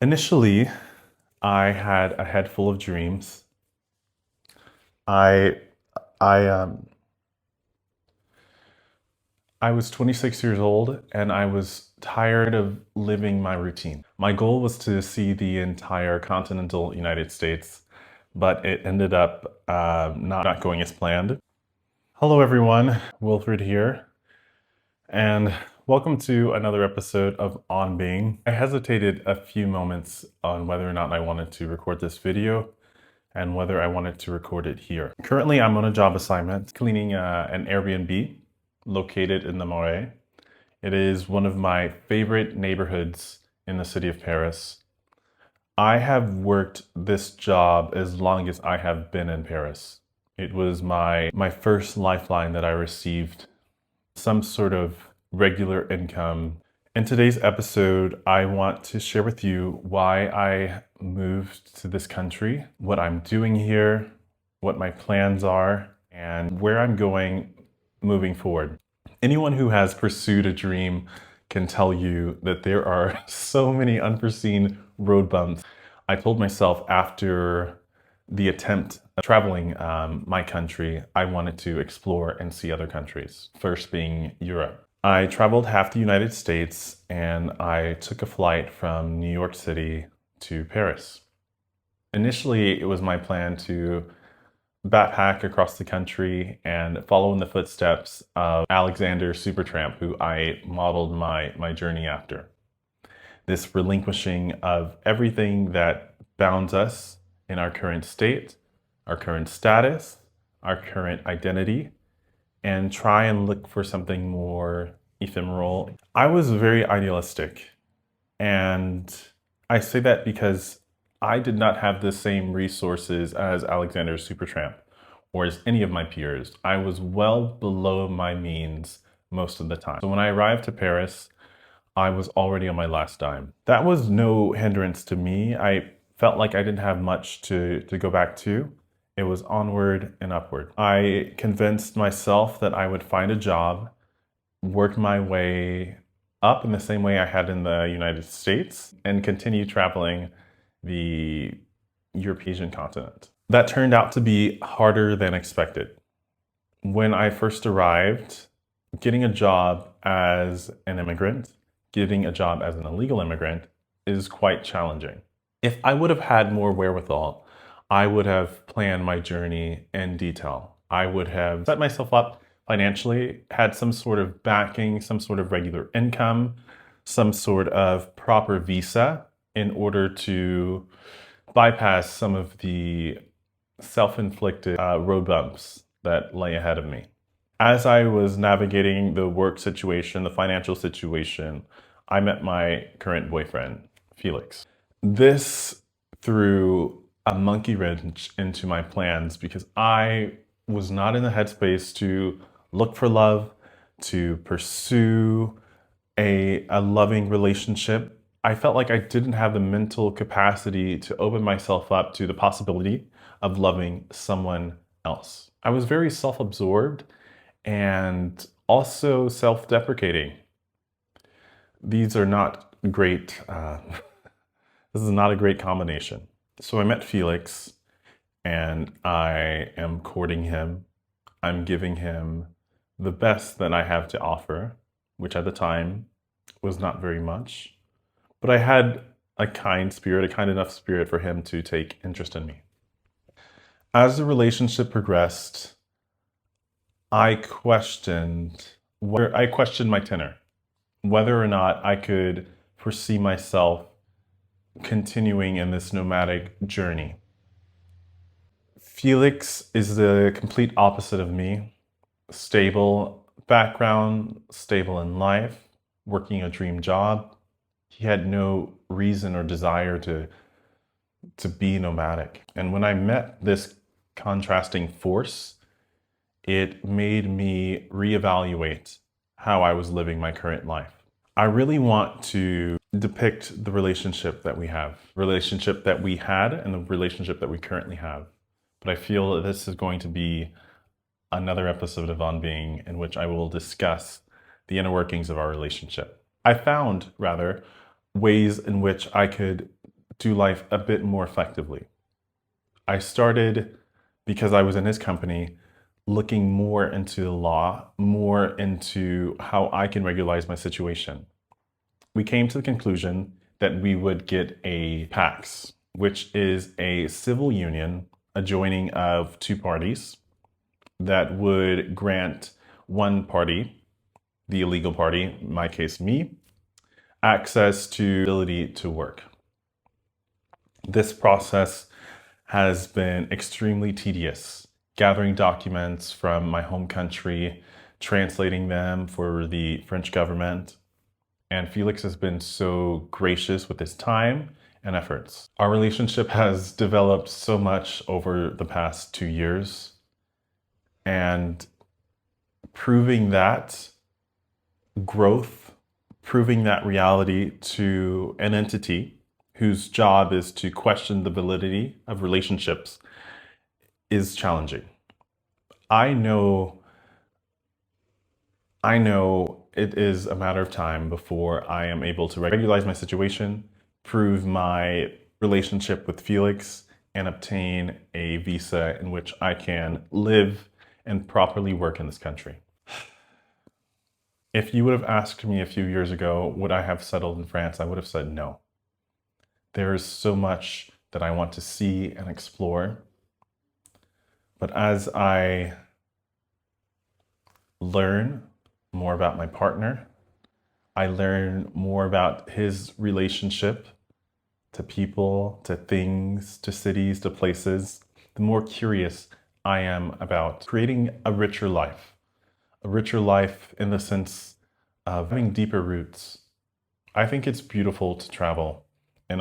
Initially, I had a head full of dreams. I I I was 26 years old and I was tired of living my routine. My goal was to see the entire continental United States, but it ended up not going as planned. Hello, everyone. Wilfred here, and welcome to another episode of On Being. I hesitated a few moments on whether or not I wanted to record this video and whether I wanted to record it here. Currently, I'm on a job assignment cleaning an Airbnb located in the Marais. It is one of my favorite neighborhoods in the city of Paris. I have worked this job as long as I have been in Paris. It was my first lifeline that I received, some sort of regular income. In today's episode, I want to share with you why I moved to this country, what I'm doing here, what my plans are, and where I'm going moving forward. Anyone who has pursued a dream can tell you that there are so many unforeseen road bumps. I told myself after the attempt of traveling my country, I wanted to explore and see other countries, first being Europe. I traveled half the United States and I took a flight from New York City to Paris. Initially, it was my plan to backpack across the country and follow in the footsteps of Alexander Supertramp, who I modeled my journey after. This relinquishing of everything that bounds us in our current state, our current status, our current identity, and try and look for something more ephemeral. I was very idealistic, and I say that because I did not have the same resources as Alexander Supertramp or as any of my peers. I was well below my means most of the time. So when I arrived to Paris, I was already on my last dime. That was no hindrance to me. I felt like I didn't have much to go back to. It was onward and upward. I convinced myself that I would find a job, work my way up in the same way I had in the United States, and continue traveling the European continent. That turned out to be harder than expected. When I first arrived, getting a job as an immigrant, getting a job as an illegal immigrant is quite challenging. If I would have had more wherewithal, I would have planned my journey in detail. I would have set myself up financially, had some sort of backing, some sort of regular income, some sort of proper visa in order to bypass some of the self-inflicted road bumps that lay ahead of me. As I was navigating the work situation, the financial situation, I met my current boyfriend, Felix. This threw a monkey wrench into my plans because I was not in the headspace to look for love, to pursue a loving relationship. I felt like I didn't have the mental capacity to open myself up to the possibility of loving someone else. I was very self-absorbed and also self-deprecating. These are not great, this is not a great combination. So I met Felix and I am courting him. I'm giving him the best that I have to offer, which at the time was not very much. But I had a kind spirit, a kind enough spirit for him to take interest in me. As the relationship progressed, I questioned my tenor, whether or not I could foresee myself continuing in this nomadic journey. Felix is the complete opposite of me. Stable background, stable in life, working a dream job. He had no reason or desire to be nomadic. And when I met this contrasting force, it made me reevaluate how I was living my current life. I really want to depict the relationship that we have, relationship that we had and the relationship that we currently have. But I feel that this is going to be another episode of On Being in which I will discuss the inner workings of our relationship. I found, rather, ways in which I could do life a bit more effectively. I started, because I was in his company, looking more into the law, more into how I can regularize my situation. We came to the conclusion that we would get a PAX, which is a civil union, a joining of two parties that would grant one party, the illegal party, in my case me, access to ability to work. This process has been extremely tedious, gathering documents from my home country, translating them for the French government, and Felix has been so gracious with his time and efforts. Our relationship has developed so much over the past 2 years, and proving that growth, proving that reality to an entity whose job is to question the validity of relationships is challenging. I know it is a matter of time before I am able to regularize my situation, prove my relationship with Felix, and obtain a visa in which I can live and properly work in this country. If you would have asked me a few years ago, would I have settled in France? I would have said no. There is so much that I want to see and explore. But as I learn more about my partner, I learn more about his relationship to people, to things, to cities, to places, the more curious I am about creating a richer life in the sense of having deeper roots. I think it's beautiful to travel, and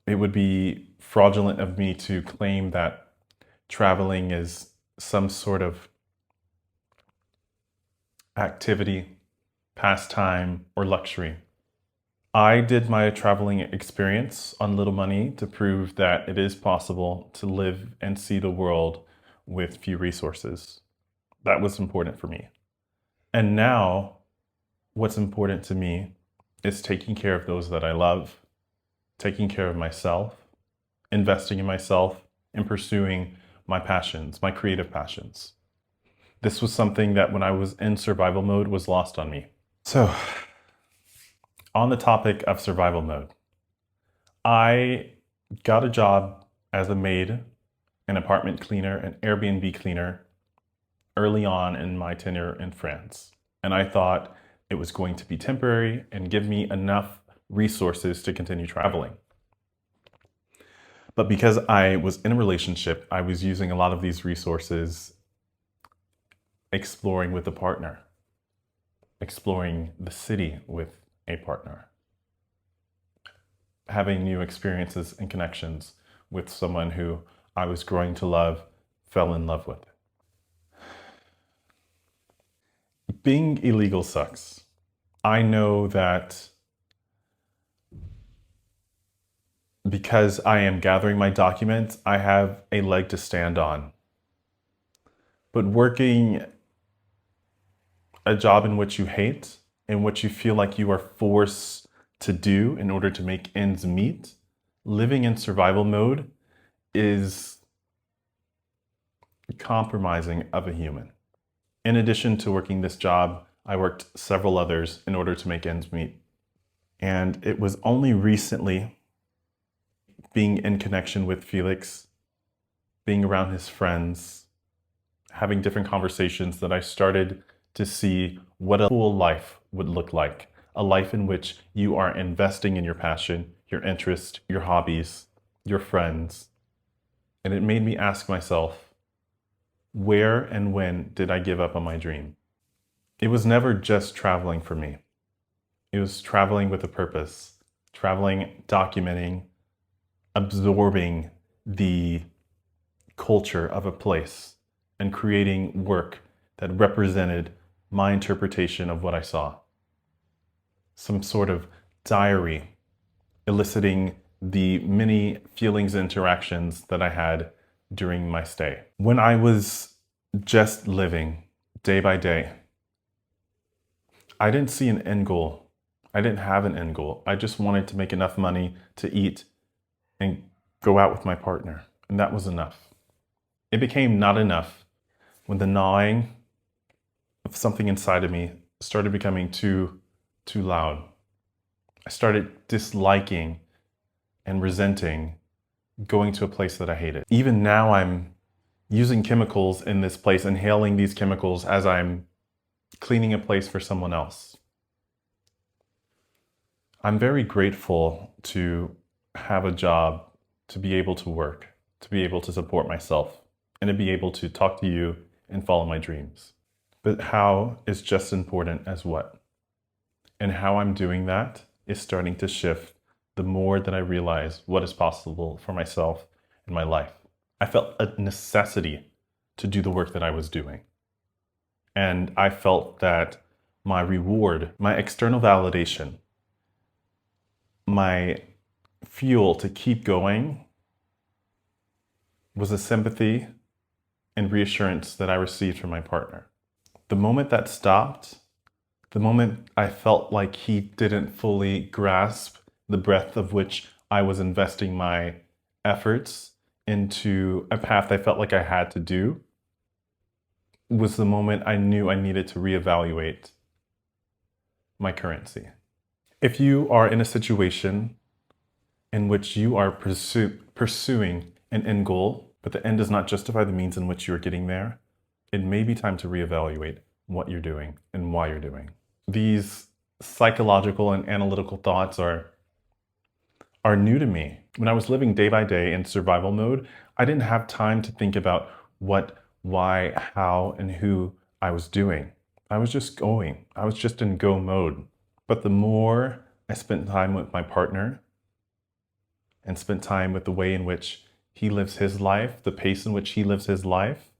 it would be fraudulent of me to claim that traveling is some sort of activity, pastime, or luxury. I did my traveling experience on little money to prove that it is possible to live and see the world with few resources. That was important for me. And now, what's important to me is taking care of those that I love, taking care of myself, investing in myself, and pursuing my passions, my creative passions. This was something that when I was in survival mode was lost on me. So, on the topic of survival mode, I got a job as a maid, an apartment cleaner, an Airbnb cleaner early on in my tenure in France. And I thought it was going to be temporary and give me enough resources to continue traveling. But because I was in a relationship, I was using a lot of these resources exploring with a partner, exploring the city with a partner, having new experiences and connections with someone who I was growing to love, fell in love with. Being illegal sucks. I know that because I am gathering my documents, I have a leg to stand on. But working a job in which you hate, in which you feel like you are forced to do in order to make ends meet, living in survival mode is compromising of a human. In addition to working this job, I worked several others in order to make ends meet. And it was only recently, being in connection with Felix, being around his friends, having different conversations, that I started to see what a full life would look like. A life in which you are investing in your passion, your interest, your hobbies, your friends. And it made me ask myself, where and when did I give up on my dream? It was never just traveling for me. It was traveling with a purpose, traveling, documenting, absorbing the culture of a place, and creating work that represented my interpretation of what I saw. Some sort of diary eliciting the many feelings and interactions that I had during my stay. When I was just living day by day, I didn't see an end goal. I didn't have an end goal. I just wanted to make enough money to eat and go out with my partner. And that was enough. It became not enough when the gnawing of something inside of me started becoming too loud. I started disliking and resenting going to a place that I hated. Even now I'm using chemicals in this place, inhaling these chemicals as I'm cleaning a place for someone else. I'm very grateful to have a job, to be able to work, to be able to support myself, and to be able to talk to you and follow my dreams. But how is just as important as what? And how I'm doing that is starting to shift the more that I realize what is possible for myself in my life. I felt a necessity to do the work that I was doing. And I felt that my reward, my external validation, my fuel to keep going was a sympathy and reassurance that I received from my partner. The moment that stopped, the moment I felt like he didn't fully grasp the breadth of which I was investing my efforts into a path I felt like I had to do, was the moment I knew I needed to reevaluate my currency. If you are in a situation in which you are pursuing an end goal, but the end does not justify the means in which you're getting there, it may be time to reevaluate what you're doing and why you're doing. These psychological and analytical thoughts are new to me. When I was living day by day in survival mode, I didn't have time to think about what, why, how, and who I was doing. I was just going. I was just in go mode. But the more I spent time with my partner and spent time with the way in which he lives his life, the pace in which he lives his life,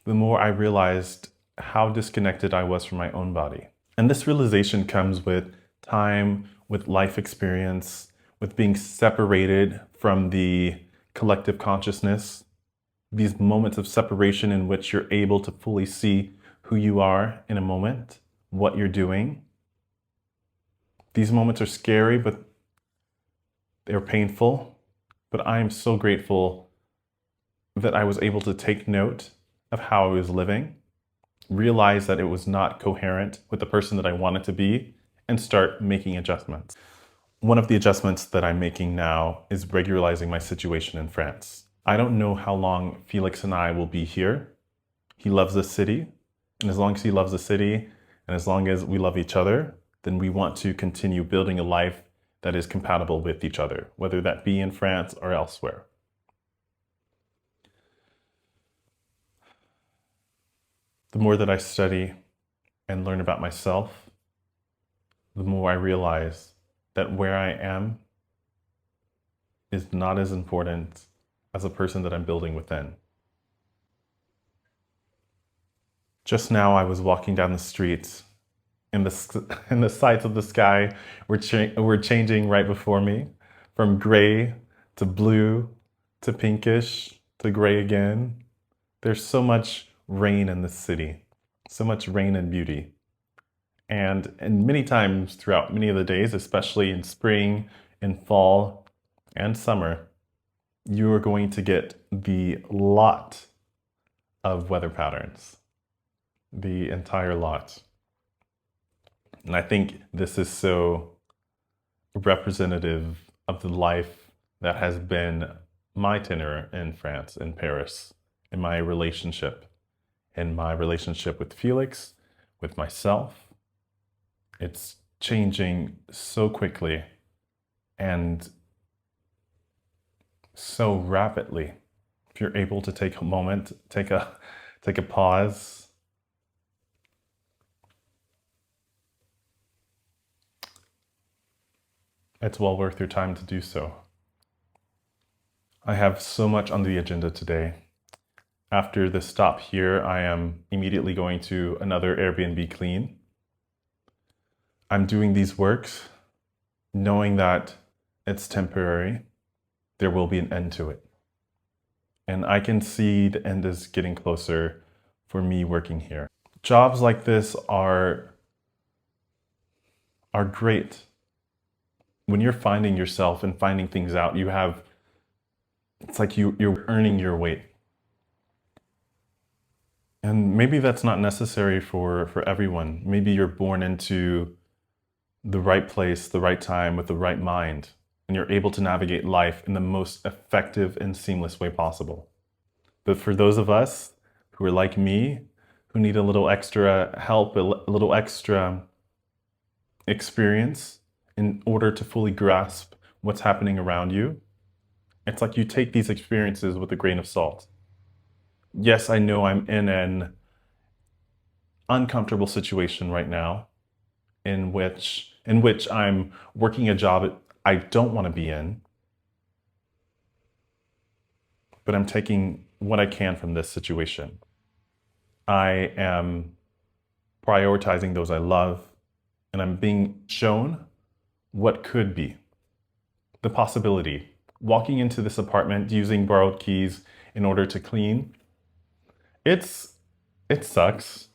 the more I realized how disconnected I was from my own body. And this realization comes with time, with life experience, with being separated from the collective consciousness, these moments of separation in which you're able to fully see who you are in a moment, what you're doing. These moments are scary, but they're painful. But I am so grateful that I was able to take note of how I was living, realize that it was not coherent with the person that I wanted to be, and start making adjustments. One of the adjustments that I'm making now is regularizing my situation in France. I don't know how long Felix and I will be here. He loves the city, and as long as he loves the city, and as long as we love each other, then we want to continue building a life that is compatible with each other, whether that be in France or elsewhere. The more that I study and learn about myself, the more I realize that where I am is not as important as a person that I'm building within. Just now I was walking down the street and the sights of the sky were changing right before me, from gray to blue to pinkish to gray again. There's so much rain in this city, so much rain and beauty. And many times throughout many of the days, especially in spring, in fall, and summer, you are going to get the lot of weather patterns, the entire lot. And I think this is so representative of the life that has been my tenure in France, in Paris, in my relationship with Felix, with myself. It's changing so quickly and so rapidly. If you're able to take a moment, take a pause, it's well worth your time to do so. I have so much on the agenda today. After the stop here, I am immediately going to another Airbnb clean. I'm doing these works knowing that it's temporary. There will be an end to it. And I can see the end is getting closer for me working here. Jobs like this are are great. When you're finding yourself and finding things out, it's like you're earning your weight. And maybe that's not necessary for everyone. Maybe you're born into the right place, the right time, with the right mind, and you're able to navigate life in the most effective and seamless way possible. But for those of us who are like me, who need a little extra help, a little extra experience in order to fully grasp what's happening around you, it's like you take these experiences with a grain of salt. Yes, I know I'm in an uncomfortable situation right now in which I'm working a job I don't want to be in, but I'm taking what I can from this situation. I am prioritizing those I love, and I'm being shown what could be. The possibility. Walking into this apartment using borrowed keys in order to clean, it sucks,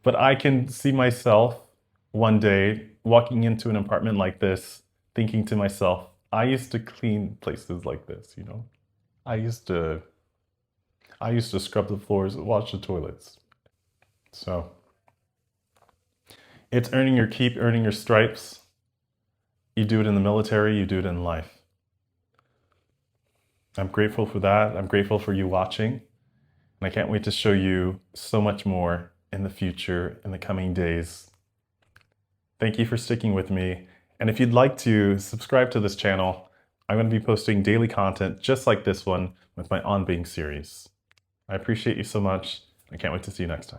but I can see myself one day walking into an apartment like this, thinking to myself, I used to clean places like this, you know? I used to scrub the floors, wash the toilets. So it's earning your keep, earning your stripes. You do it in the military, you do it in life. I'm grateful for that. I'm grateful for you watching. And I can't wait to show you so much more in the future, in the coming days. Thank you for sticking with me. And if you'd like to subscribe to this channel, I'm going to be posting daily content just like this one with my On Being series. I appreciate you so much. I can't wait to see you next time.